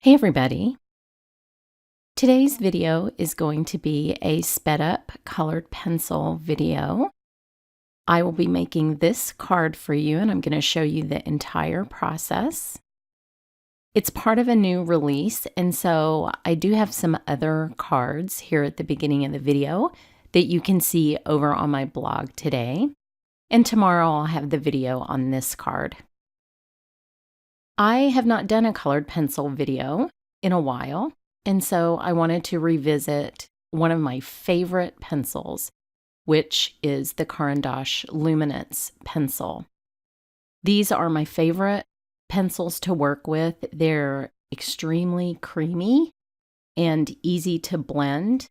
Hey everybody! Today's video is going to be a sped up colored pencil video. I will be making this card for you and I'm going to show you the entire process. It's part of a new release, and so I do have some other cards here at the beginning of the video that you can see over on my blog today. And tomorrow I'll have the video on this card. I have not done a colored pencil video in a while, and so I wanted to revisit one of my favorite pencils, which is the Caran Luminance pencil. These are my favorite pencils to work with. They're extremely creamy and easy to blend.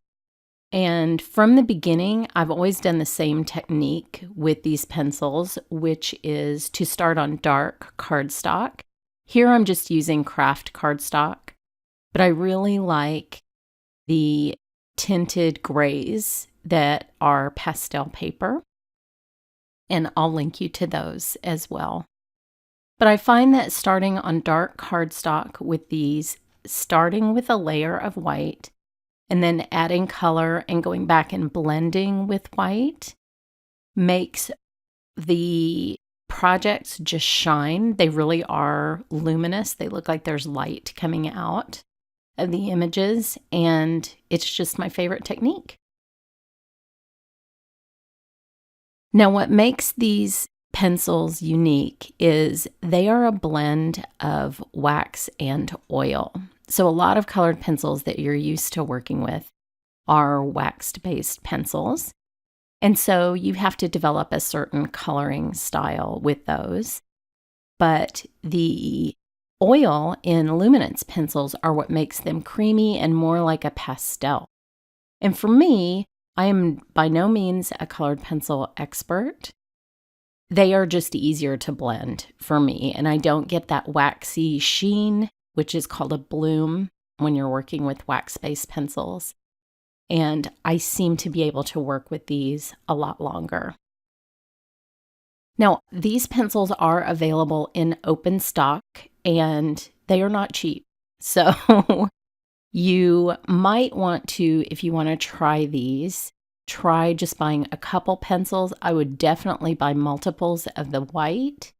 And from the beginning, I've always done the same technique with these pencils, which is to start on dark cardstock. Here I'm just using Kraft cardstock, but I really like the tinted grays that are pastel paper, and I'll link you to those as well. But I find that starting on dark cardstock with these, starting with a layer of white, and then adding color and going back and blending with white makes the projects just shine. They really are luminous. They look like there's light coming out of the images, and it's just my favorite technique. Now, what makes these pencils unique is they are a blend of wax and oil. So a lot of colored pencils that you're used to working with are wax-based pencils. And so you have to develop a certain coloring style with those. But the oil in Luminance pencils are what makes them creamy and more like a pastel. And for me, I am by no means a colored pencil expert. They are just easier to blend for me, and I don't get that waxy sheen, which is called a bloom when you're working with wax-based pencils. And I seem to be able to work with these a lot longer. Now, these pencils are available in open stock, and they are not cheap. So you might want to, if you want to try these, try just buying a couple pencils. I would definitely buy multiples of the white.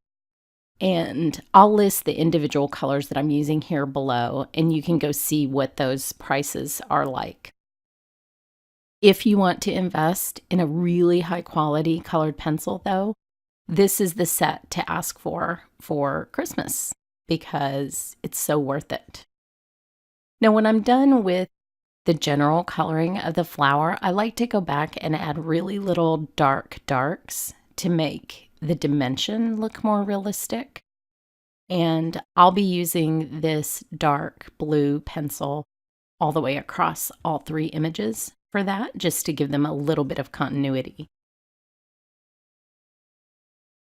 And I'll list the individual colors that I'm using here below, and you can go see what those prices are like. If you want to invest in a really high quality colored pencil, though, this is the set to ask for Christmas because it's so worth it. Now, when I'm done with the general coloring of the flower, I like to go back and add really little dark darks to make the dimension look more realistic. And I'll be using this dark blue pencil all the way across all three images for that, just to give them a little bit of continuity.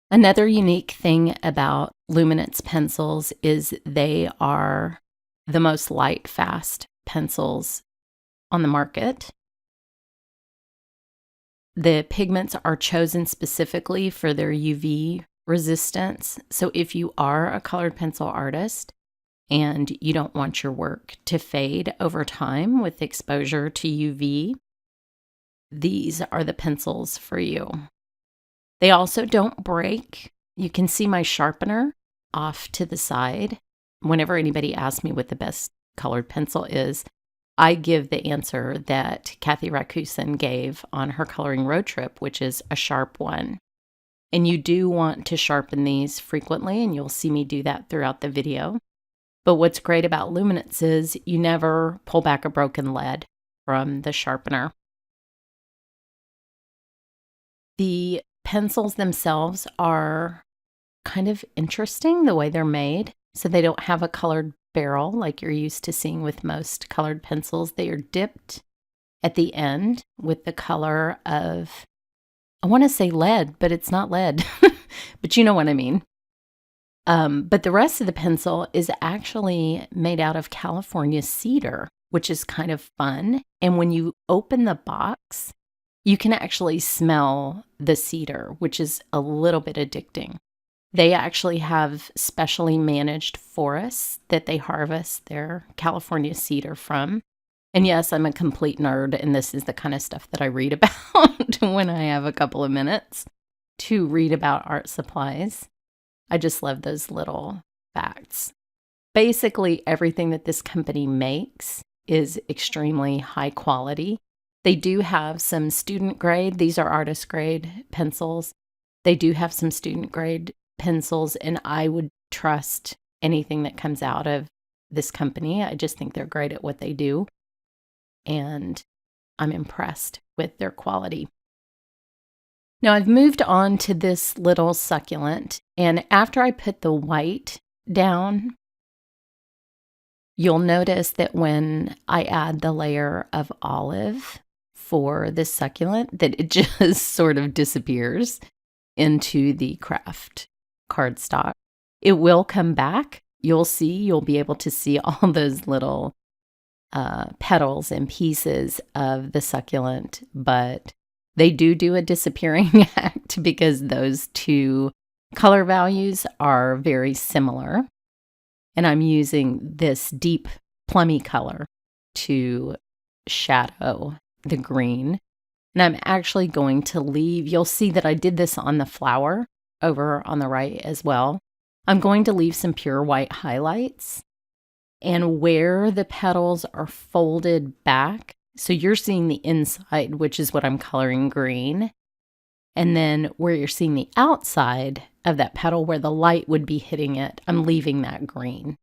Another unique thing about Luminance pencils is they are the most light fast pencils on the market. The pigments are chosen specifically for their UV resistance. So if you are a colored pencil artist and you don't want your work to fade over time with exposure to UV, these are the pencils for you. They also don't break. You can see my sharpener off to the side. Whenever anybody asks me what the best colored pencil is, I give the answer that Kathy Rakusin gave on her coloring road trip, which is a sharp one. And you do want to sharpen these frequently, and you'll see me do that throughout the video. But what's great about Luminance is you never pull back a broken lead from the sharpener. The pencils themselves are kind of interesting the way they're made. So they don't have a colored barrel like you're used to seeing with most colored pencils. They are dipped at the end with the color of, I want to say lead, but it's not lead, but you know what I mean. But the rest of the pencil is actually made out of California cedar, which is kind of fun. And when you open the box, you can actually smell the cedar, which is a little bit addicting. They actually have specially managed forests that they harvest their California cedar from. And yes, I'm a complete nerd, and this is the kind of stuff that I read about when I have a couple of minutes to read about art supplies. I just love those little facts. Basically, everything that this company makes is extremely high quality. They do have some student grade. These are artist grade pencils. They do have some student grade pencils, and I would trust anything that comes out of this company. I just think they're great at what they do, and I'm impressed with their quality. Now I've moved on to this little succulent, and after I put the white down, you'll notice that when I add the layer of olive for this succulent, that it just sort of disappears into the Kraft cardstock. It will come back. You'll be able to see all those little petals and pieces of the succulent, but they do a disappearing act because those two color values are very similar. And I'm using this deep plummy color to shadow the green. And I'm actually going to leave, you'll see that I did this on the flower over on the right as well. I'm going to leave some pure white highlights. And where the petals are folded back, so you're seeing the inside, which is what I'm coloring green. And then where you're seeing the outside of that petal, where the light would be hitting it, I'm leaving that green.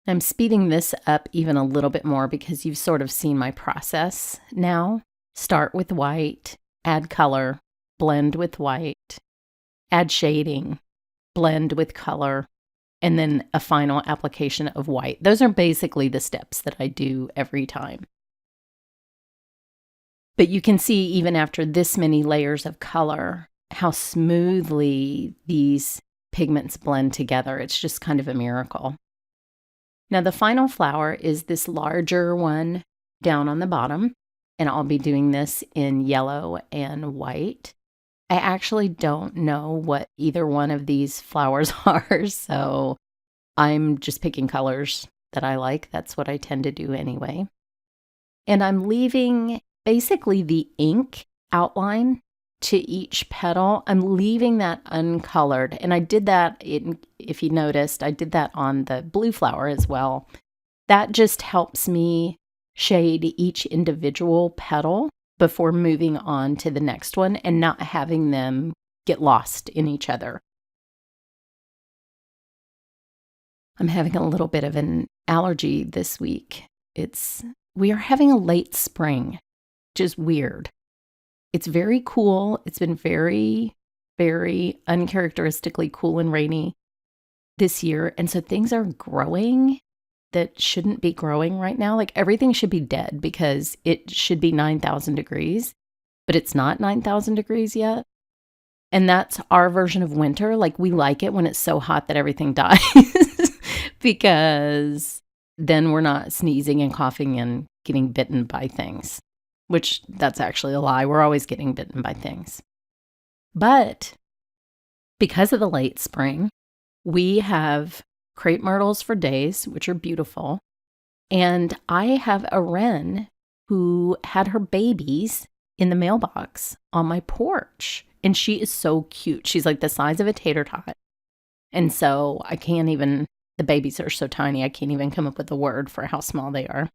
I'm speeding this up even a little bit more because you've sort of seen my process now. Start with white, add color, blend with white, add shading, blend with color, and then a final application of white. Those are basically the steps that I do every time. But you can see even after this many layers of color, how smoothly these pigments blend together. It's just kind of a miracle. Now the final flower is this larger one down on the bottom, and I'll be doing this in yellow and white. I actually don't know what either one of these flowers are, so I'm just picking colors that I like. That's what I tend to do anyway. And I'm leaving basically the ink outline to each petal. I'm leaving that uncolored. And I did that, if you noticed, I did that on the blue flower as well. That just helps me shade each individual petal before moving on to the next one and not having them get lost in each other. I'm having a little bit of an allergy this week. We are having a late spring, which is weird. It's very cool. It's been very, very uncharacteristically cool and rainy this year. And so things are growing that shouldn't be growing right now. Like everything should be dead because it should be 9,000 degrees, but it's not 9,000 degrees yet. And that's our version of winter. Like we like it when it's so hot that everything dies because then we're not sneezing and coughing and getting bitten by things, which that's actually a lie. We're always getting bitten by things. But because of the late spring, we have crepe myrtles for days, which are beautiful. And I have a wren who had her babies in the mailbox on my porch. And she is so cute. She's like the size of a tater tot. And so the babies are so tiny, I can't even come up with a word for how small they are.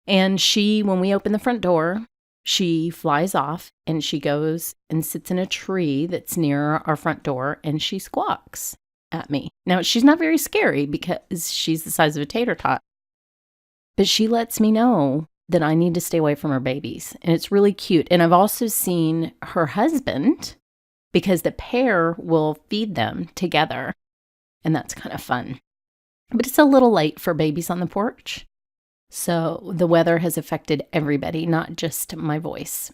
And when we open the front door, she flies off and she goes and sits in a tree that's near our front door and she squawks at me. Now, she's not very scary because she's the size of a tater tot, but she lets me know that I need to stay away from her babies. And it's really cute. And I've also seen her husband because the pair will feed them together. And that's kind of fun. But it's a little late for babies on the porch. So the weather has affected everybody, not just my voice.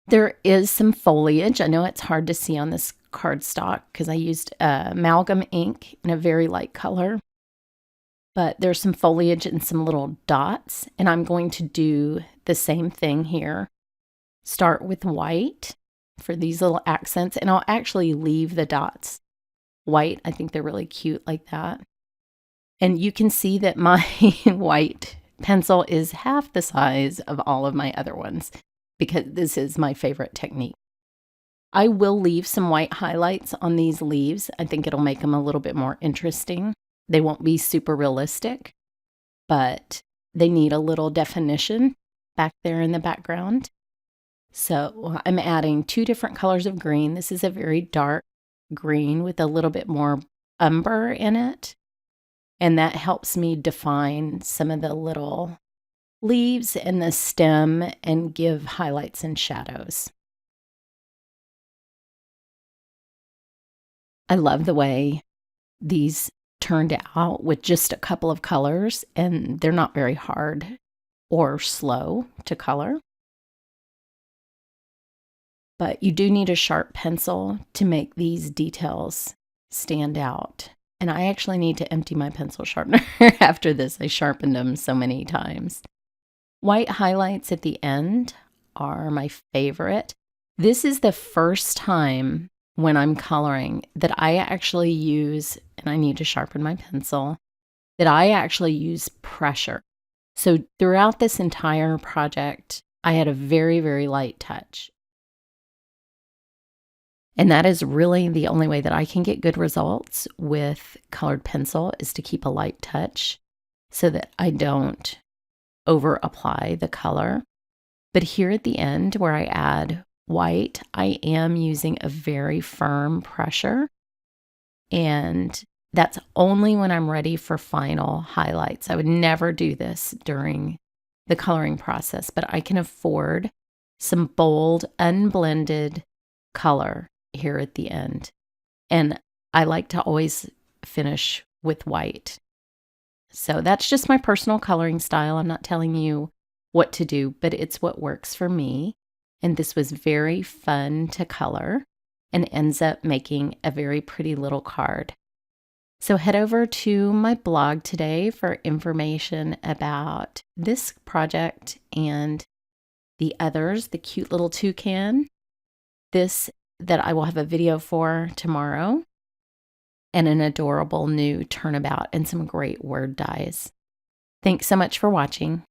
There is some foliage. I know it's hard to see on this cardstock because I used amalgam ink in a very light color. But there's some foliage and some little dots. And I'm going to do the same thing here. Start with white for these little accents, and I'll actually leave the dots white. I think they're really cute like that. And you can see that my white pencil is half the size of all of my other ones because this is my favorite technique. I will leave some white highlights on these leaves. I think it'll make them a little bit more interesting. They won't be super realistic, but they need a little definition back there in the background. So I'm adding 2 different colors of green. This is a very dark green with a little bit more umber in it. And that helps me define some of the little leaves and the stem and give highlights and shadows. I love the way these turned out with just a couple of colors, and they're not very hard or slow to color. But you do need a sharp pencil to make these details stand out. And I actually need to empty my pencil sharpener after this. I sharpened them so many times. White highlights at the end are my favorite. This is the first time when I'm coloring that I actually use, and I need to sharpen my pencil, that I actually use pressure. So throughout this entire project, I had a very, very light touch. And that is really the only way that I can get good results with colored pencil is to keep a light touch so that I don't over apply the color. But here at the end where I add white, I am using a very firm pressure, and that's only when I'm ready for final highlights. I would never do this during the coloring process, but I can afford some bold, unblended color here at the end. And I like to always finish with white. So that's just my personal coloring style. I'm not telling you what to do, but it's what works for me. And this was very fun to color and ends up making a very pretty little card. So head over to my blog today for information about this project and the others, the cute little toucan, this that I will have a video for tomorrow, and an adorable new turnabout and some great word dies. Thanks so much for watching.